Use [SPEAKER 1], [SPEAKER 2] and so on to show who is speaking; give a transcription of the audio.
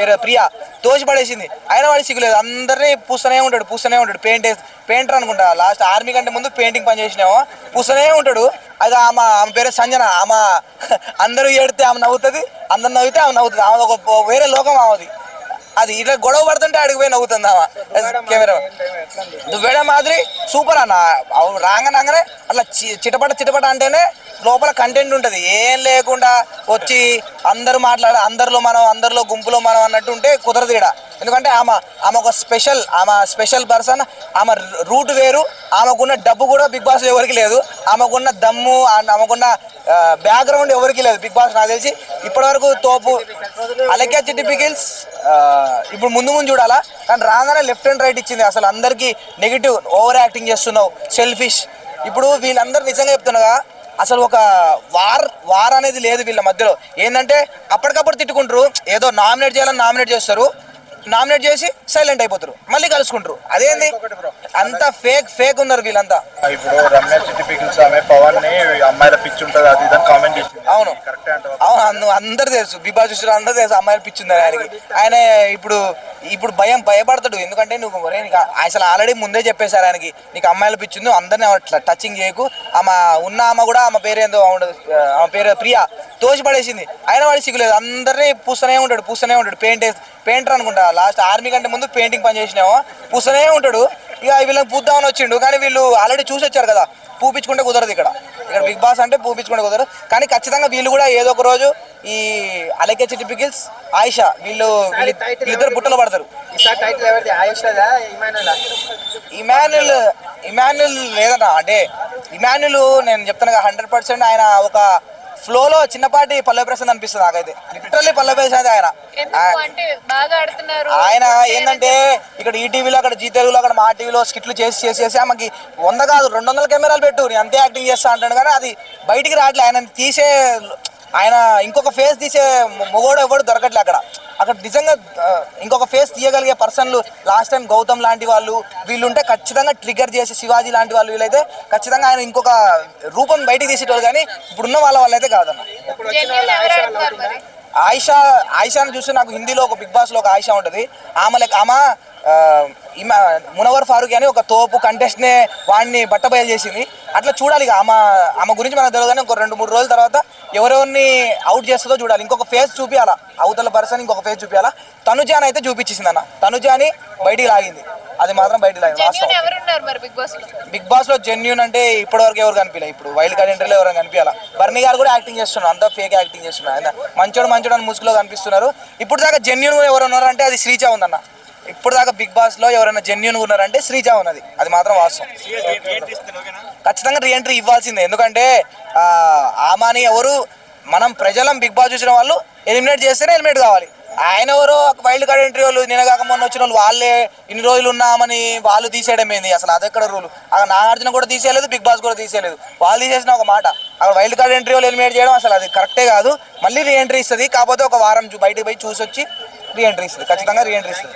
[SPEAKER 1] పేరు ప్రియా తోసి పడేసింది. అయినా వాడు సిగ్గులేదు, అందరినీ పూస్తూనే ఉంటాడు పెయింటర్ అనుకుంటా. లాస్ట్ ఆర్మీ కంటే ముందు పెయింటింగ్ పని చేసినామో పూస్తూనే ఉంటాడు. అది ఆమె పేరు సంజన. ఆమె అందరూ ఏడితే ఆమె నవ్వుతుంది, అందరు నవ్వితే ఆమె నవ్వుతుంది. ఆమె ఒక వేరే లోకం ఆమెది. అది ఇట్లా గొడవ పడుతుంటే అడిగి పోయి నవ్వుతుంది ఆమె. కెమెరా దువ్వేడ మాదిరి సూపర్ అన్న. రాగానే అట్లా చిటపట అంటేనే లోపల కంటెంట్ ఉంటుంది. ఏం లేకుండా వచ్చి అందరూ అందరిలో గుంపులో మనం అన్నట్టు ఉంటే కుదరదు ఇక్కడ. ఎందుకంటే ఆమె ఒక స్పెషల్ పర్సన్. ఆమె రూట్ వేరు. ఆమెకున్న డబ్బు కూడా బిగ్ బాస్ ఎవరికి లేదు. ఆమెకున్న దమ్ము, ఆమెకున్న బ్యాక్గ్రౌండ్ ఎవరికి లేదు బిగ్ బాస్. నాకు తెలిసి ఇప్పటివరకు తోపు అలెక్యా చిట్టి పికిల్స్. ఇప్పుడు ముందు చూడాలా, కానీ రాగానే లెఫ్ట్ అండ్ రైట్ ఇచ్చింది. అసలు అందరికీ నెగిటివ్, ఓవర్ యాక్టింగ్ చేస్తున్నావు, సెల్ఫిష్. ఇప్పుడు వీళ్ళందరూ నిజంగా చెప్తున్నాగా, అసలు ఒక వార్ అనేది లేదు వీళ్ళ మధ్యలో. ఏంటంటే అప్పటికప్పుడు తిట్టుకుంటారు, ఏదో నామినేట్ చేస్తారు, నామినేట్ చేసి సైలెంట్ అయిపోతారు, మళ్ళీ కలుసుకుంటారు. అదేంది అంత ఫేక్ ఉన్నారు వీళ్ళంతా.
[SPEAKER 2] ఇప్పుడు రమ్య చిట్టి పికిల్స్ ఆమె పవన్ ని అమ్మాయిల పిచ్చి ఉంటుంది అది ఇదని కామెంట్ చేసింది.
[SPEAKER 1] అవును, అందరు తెలుసు, బిగ్ బాస్ చూసిన అందరూ తెలుసు అమ్మాయిల పిచ్చి ఉంది ఆయనకి. ఆయన ఇప్పుడు భయపడతాడు. ఎందుకంటే నువ్వు నీకు అసలు ఆల్రెడీ ముందే చెప్పేశారు ఆయనకి, నీకు అమ్మాయిల పిచ్చి ఉంది, అందరినీ అట్లా టచింగ్ చేయకు. ఆమె కూడా ఆమె పేరు ఏందో ఉండదు, ఆమె పేరు ప్రియా తోసి పడేసింది. అయినా వాడు సిగ్గులేదు, అందరినీ పూస్తూనే ఉంటాడు పెయింటర్ అనుకుంటా. లాస్ట్ ఆర్మీ కంటే ముందు పెయింటింగ్ పని చేసినామో పూస్తూనే ఉంటాడు. ఇక వీళ్ళకి పూద్దామని వచ్చిండు, కానీ వీళ్ళు ఆల్రెడీ చూసి వచ్చారు కదా, పూపించుకుంటే కుదరదు. ఇక్కడ బిగ్ బాస్ అంటే పూపించుకుంటే కుదరదు. కానీ ఖచ్చితంగా వీళ్ళు కూడా ఏదో ఒక రోజు ఈ అలెక్యా చిట్టి పికిల్స్, ఆయిషా వీళ్ళిద్దరు బుట్టలు పడతారు. ఇమాన్యుల్ లేదన్నా, అంటే ఇమాన్యుల్ నేను చెప్తాను 100% ఆయన ఒక ఫ్లోలో చిన్నపాటి పల్లవి ప్రశాంత్ అనిపిస్తుంది నాకైతే. లిటరల్లీ పల్లవి ప్రశాంత్ ఆయన ఏంటంటే ఇక్కడ ఈటీవీలో, అక్కడ జీ తెలుగులో, అక్కడ మా టీవీలో స్కిట్లు చేసి ఆమెకి 100 కాదు 200 కెమెరాలు పెట్టు, నేను అంతే యాక్టింగ్ చేస్తా అంటాడు. కానీ అది బయటికి రావట్లే. ఆయన ఇంకొక ఫేస్ తీసే మొగోడు ఎవడు దొరకట్లే అక్కడ నిజంగా ఇంకొక ఫేస్ తీయగలిగే పర్సన్లు లాస్ట్ టైం గౌతమ్ లాంటి వాళ్ళు వీళ్ళుంటే ఖచ్చితంగా ట్రిగర్ చేసి, శివాజీ లాంటి వాళ్ళు వీళ్ళైతే ఖచ్చితంగా ఆయన ఇంకొక రూపం బయటికి తీసేటోళ్ళు. కానీ ఇప్పుడున్న వాళ్ళైతే కాదన్న. ఆయిషాని చూస్తే నాకు హిందీలో ఒక బిగ్ బాస్లో ఒక ఆయిషా ఉంటుంది. ఆమె మునవర్ ఫారూక్ అని ఒక తోపు కంటెస్ట్నే వాడిని బట్టబయలు చేసింది. అట్లా చూడాలి. ఇక ఆమె గురించి మనకు తెలియదు, కానీ ఒక 2-3 రోజుల తర్వాత ఎవరెవరిని అవుట్ చేస్తుందో చూడాలి. ఇంకొక ఫేస్ చూపించాలా, అవతల పర్సన్ ఇంకొక ఫేస్ చూపించాలా. తనుజాని అయితే చూపించేసింది అన్న, తనుజాని బయటికి లాగింది. అది మాత్రం బయటికి లాగింది. బిగ్ బాస్ లో జెన్యూన్ అంటే ఇప్పటివరకు ఎవరు కనిపించలే. ఇప్పుడు వైల్డ్ కార్డ్ ఎంట్రీలో ఎవరైనా కనిపించాలా. బర్నీ గారు కూడా యాక్టింగ్ చేస్తున్నారు, అంతా ఫేక్ యాక్టింగ్ చేస్తున్నారు. ఆయన మంచోడు అని ముసుగులో కనిపిస్తున్నారు. ఇప్పుడు దాకా జెన్యూన్ ఎవరు ఉన్నారంటే అది శ్రీజ ఉందన్న. ఇప్పుడు దాకా బిగ్ బాస్ లో ఎవరైనా జెన్యూన్ ఉన్నారంటే శ్రీజ ఉన్నది, అది మాత్రం వాస్తవం. ఖచ్చితంగా రీఎంట్రీ ఇవ్వాల్సిందే. ఎందుకంటే ఆమెని ఎవరు మనం ప్రజలం బిగ్ బాస్ చూసిన వాళ్ళు ఎలిమినేట్ చేస్తేనే ఎలిమినేట్ కావాలి. ఆయన ఎవరో వైల్డ్ కార్డ్ ఎంట్రీ వాళ్ళు నిన్నగాక మొన్న వచ్చిన వాళ్ళు వాళ్ళే ఇన్ని రోజులు ఉన్నామని వాళ్ళు తీసేయడం ఏంది అసలు? అదెక్కడ రూలు? నాగార్జున కూడా తీసేయలేదు, బిగ్ బాస్ కూడా తీసేయలేదు. వాళ్ళు తీసేసిన ఒక మాట, అక్కడ వైల్డ్ కార్డ్ ఎంట్రీ వాళ్ళు ఎలిమినేట్ చేయడం అసలు అది కరెక్టే కాదు. మళ్ళీ రీఎంట్రీ ఇస్తుంది, కాకపోతే ఒక వారం బయటకు పోయి చూసి వచ్చి రీఎంట్రీ ఇస్తుంది, ఖచ్చితంగా రీఎంట్రీ ఇస్తుంది.